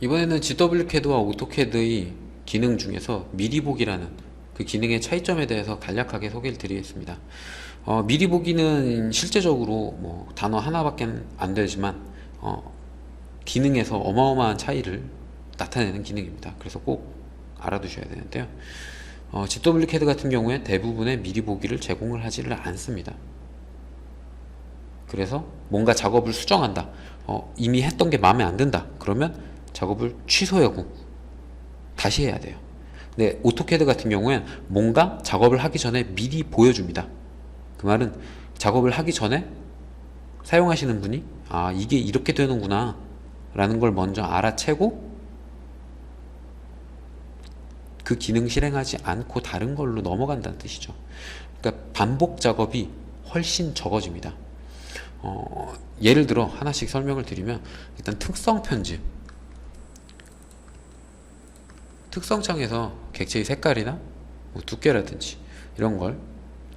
이번에는 GWCAD와 오토캐드의 기능 중에서 미리 보기라는 그 기능의 차이점에 대해서 간략하게 소개를 드리겠습니다. 미리 보기는 실제적으로 뭐 단어 하나밖에 안 되지만 기능에서 어마어마한 차이를 나타내는 기능입니다. 그래서 꼭 알아두셔야 되는데요. GWCAD 같은 경우에 대부분의 미리 보기를 제공을 하지를 않습니다. 그래서 뭔가 작업을 수정한다. 이미 했던 게 마음에 안 든다. 그러면 작업을 취소하고 다시 해야 돼요. 근데 오토캐드 같은 경우엔 뭔가 작업을 하기 전에 미리 보여줍니다. 그 말은 작업을 하기 전에 사용하시는 분이 이게 이렇게 되는구나 라는 걸 먼저 알아채고 그 기능 실행하지 않고 다른 걸로 넘어간다는 뜻이죠. 그러니까 반복 작업이 훨씬 적어집니다. 예를 들어 하나씩 설명을 드리면, 일단 특성 편집, 특성창에서 객체의 색깔이나 뭐 두께라든지 이런 걸,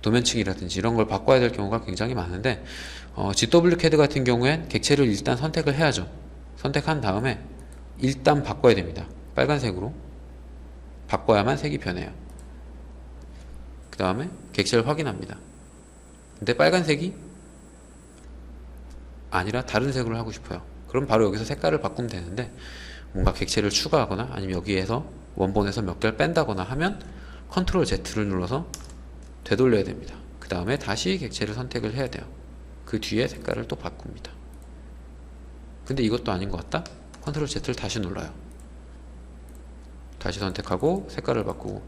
도면층이라든지 이런 걸 바꿔야 될 경우가 굉장히 많은데, GWCAD 같은 경우엔 객체를 일단 선택을 해야죠. 선택한 다음에 일단 바꿔야 됩니다. 빨간색으로 바꿔야만 색이 변해요. 그 다음에 객체를 확인합니다. 근데 빨간색이 아니라 다른 색으로 하고 싶어요. 그럼 바로 여기서 색깔을 바꾸면 되는데, 뭔가 객체를 추가하거나 아니면 여기에서 원본에서 몇 개를 뺀다거나 하면 컨트롤 Z를 눌러서 되돌려야 됩니다. 그 다음에 다시 객체를 선택을 해야 돼요. 그 뒤에 색깔을 또 바꿉니다. 근데 이것도 아닌 것 같다? 컨트롤 Z를 다시 눌러요. 다시 선택하고 색깔을 바꾸고.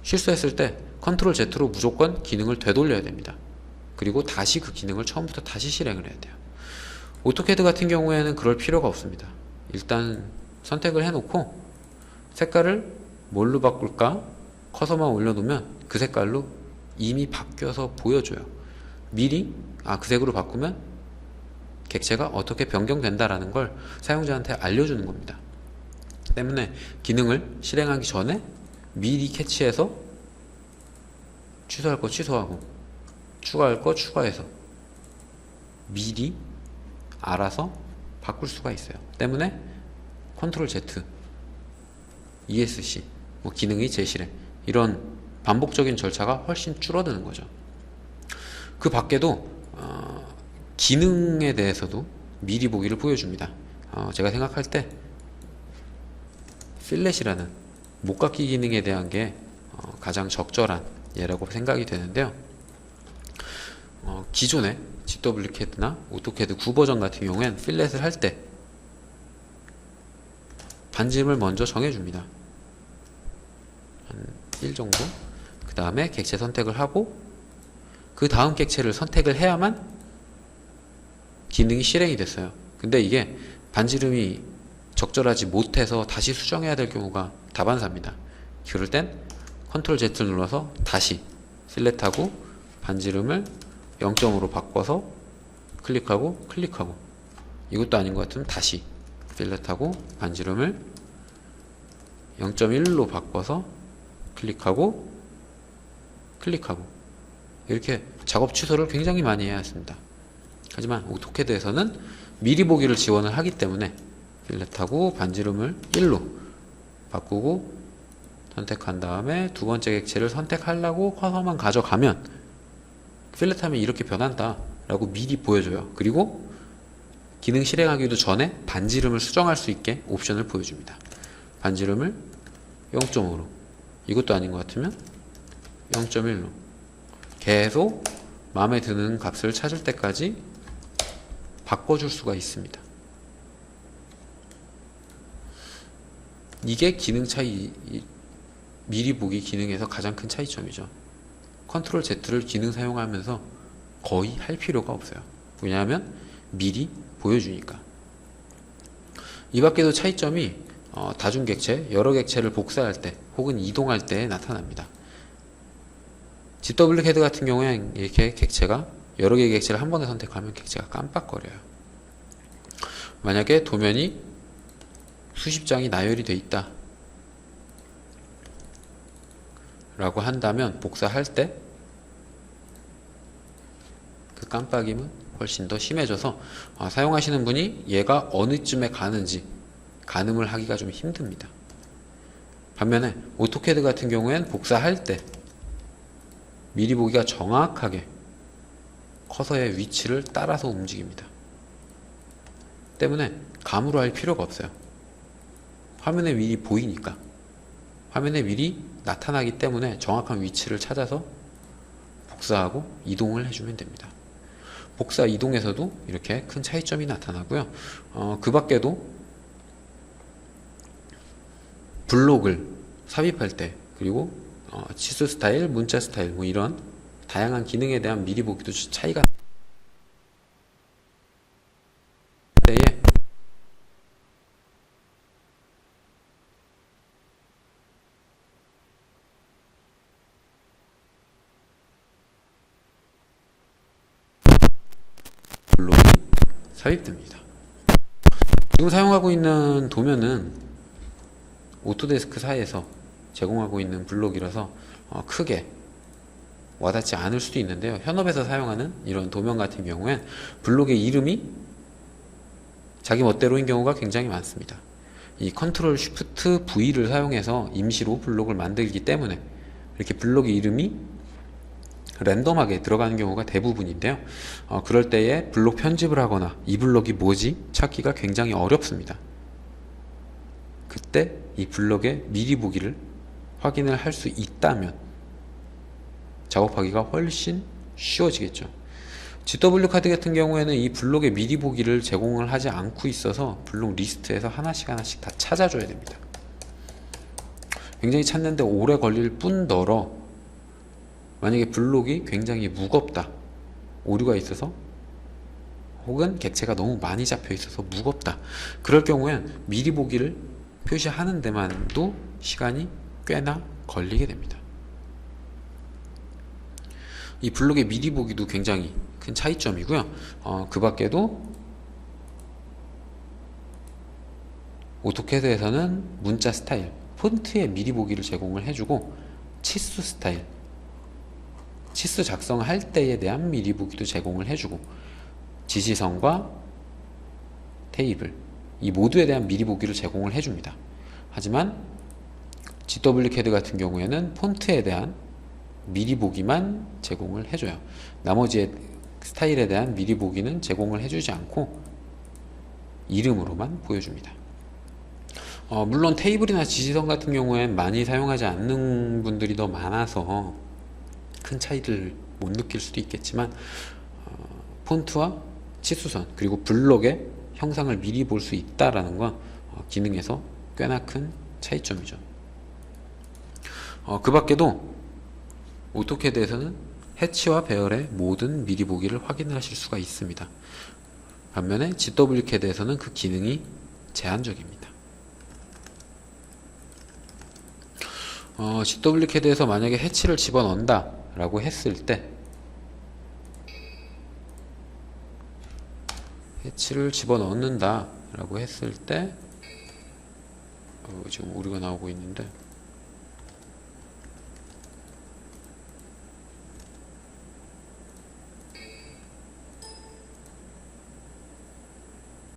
실수했을 때 컨트롤 Z로 무조건 기능을 되돌려야 됩니다. 그리고 다시 그 기능을 처음부터 다시 실행을 해야 돼요. 오토캐드 같은 경우에는 그럴 필요가 없습니다. 일단 선택을 해놓고 색깔을 뭘로 바꿀까? 커서만 올려놓으면 그 색깔로 이미 바뀌어서 보여줘요. 미리 그 색으로 바꾸면 객체가 어떻게 변경된다라는 걸 사용자한테 알려주는 겁니다. 때문에 기능을 실행하기 전에 미리 캐치해서 취소할 거 취소하고 추가할 거 추가해서 미리 알아서 바꿀 수가 있어요. 때문에 컨트롤 Z, ESC, 뭐 기능의 재실행, 이런 반복적인 절차가 훨씬 줄어드는 거죠. 그 밖에도 기능에 대해서도 미리 보기를 보여줍니다. 제가 생각할 때 필렛이라는 목깎기 기능에 대한 게 가장 적절한 예라고 생각이 되는데요. 기존의 GWCAD나 오토캐드 9버전 같은 경우엔 필렛을 할 때 반지름을 먼저 정해줍니다. 한 1 정도. 그 다음에 객체 선택을 하고 그 다음 객체를 선택을 해야만 기능이 실행이 됐어요. 근데 이게 반지름이 적절하지 못해서 다시 수정해야 될 경우가 다반사입니다. 그럴 땐 컨트롤 Z를 눌러서 다시 필렛하고 반지름을 0점으로 바꿔서 클릭하고 클릭하고, 이것도 아닌 것 같으면 다시 필렛하고 반지름을 0.1로 바꿔서 클릭하고 클릭하고, 이렇게 작업 취소를 굉장히 많이 해야 했습니다. 하지만 오토캐드에서는 미리 보기를 지원을 하기 때문에 필렛하고 반지름을 1로 바꾸고 선택한 다음에 두 번째 객체를 선택하려고 커서만 가져가면 필렛하면 이렇게 변한다 라고 미리 보여줘요. 그리고 기능 실행하기도 전에 반지름을 수정할 수 있게 옵션을 보여줍니다. 반지름을 0.5로, 이것도 아닌 것 같으면 0.1로 계속 마음에 드는 값을 찾을 때까지 바꿔줄 수가 있습니다. 이게 기능 차이, 미리 보기 기능에서 가장 큰 차이점이죠. 컨트롤 Z를 기능 사용하면서 거의 할 필요가 없어요. 왜냐하면 미리 보여주니까. 이 밖에도 차이점이 다중객체, 여러 객체를 복사할 때 혹은 이동할 때 나타납니다. GWCAD 같은 경우엔 이렇게 객체가 여러 개의 객체를 한 번에 선택하면 객체가 깜빡거려요. 만약에 도면이 수십 장이 나열이 되어 있다 라고 한다면 복사할 때 그 깜빡임은 훨씬 더 심해져서 사용하시는 분이 얘가 어느쯤에 가는지 가늠을 하기가 좀 힘듭니다. 반면에 오토캐드 같은 경우엔 복사할 때 미리 보기가 정확하게 커서의 위치를 따라서 움직입니다. 때문에 감으로 할 필요가 없어요. 화면에 미리 보이니까, 화면에 미리 나타나기 때문에 정확한 위치를 찾아서 복사하고 이동을 해주면 됩니다. 복사 이동에서도 이렇게 큰 차이점이 나타나고요. 그 밖에도 블록을 삽입할 때, 그리고 치수 스타일, 문자 스타일, 뭐 이런 다양한 기능에 대한 미리 보기도 차이가 때에 블록이 삽입됩니다. 지금 사용하고 있는 도면은 오토데스크사에서 제공하고 있는 블록이라서 크게 와닿지 않을 수도 있는데요. 현업에서 사용하는 이런 도면 같은 경우엔 블록의 이름이 자기 멋대로인 경우가 굉장히 많습니다. 이 컨트롤 쉬프트 V를 사용해서 임시로 블록을 만들기 때문에 이렇게 블록의 이름이 랜덤하게 들어가는 경우가 대부분인데요. 그럴 때에 블록 편집을 하거나 이 블록이 뭐지? 찾기가 굉장히 어렵습니다. 그때 이 블록의 미리 보기를 확인을 할 수 있다면 작업하기가 훨씬 쉬워지겠죠. GW 카드 같은 경우에는 이 블록의 미리 보기를 제공을 하지 않고 있어서 블록 리스트에서 하나씩 다 찾아줘야 됩니다. 굉장히 찾는데 오래 걸릴 뿐더러 만약에 블록이 굉장히 무겁다, 오류가 있어서, 혹은 객체가 너무 많이 잡혀 있어서 무겁다, 그럴 경우엔 미리 보기를 표시하는 데만도 시간이 꽤나 걸리게 됩니다. 이 블록의 미리 보기도 굉장히 큰 차이점이고요. 그 밖에도 오토캐드에서는 문자 스타일, 폰트의 미리 보기를 제공을 해주고, 치수 스타일, 치수 작성할 때에 대한 미리 보기도 제공을 해주고, 지시선과 테이블, 이 모두에 대한 미리 보기를 제공을 해줍니다. 하지만 GWCAD 같은 경우에는 폰트에 대한 미리 보기만 제공을 해줘요. 나머지의 스타일에 대한 미리 보기는 제공을 해주지 않고 이름으로만 보여줍니다. 물론 테이블이나 지시선 같은 경우엔 많이 사용하지 않는 분들이 더 많아서 큰 차이를 못 느낄 수도 있겠지만, 폰트와 치수선 그리고 블록의 형상을 미리 볼 수 있다라는 건 기능에서 꽤나 큰 차이점이죠. 그 밖에도 오토캐드에서는 해치와 배열의 모든 미리 보기를 확인을 하실 수가 있습니다. 반면에 GWCAD에서는 그 기능이 제한적입니다. GWCAD에서 만약에 해치를 집어넣는다 라고 했을 때, 해치를 집어넣는다 라고 했을 때 지금 오류가 나오고 있는데,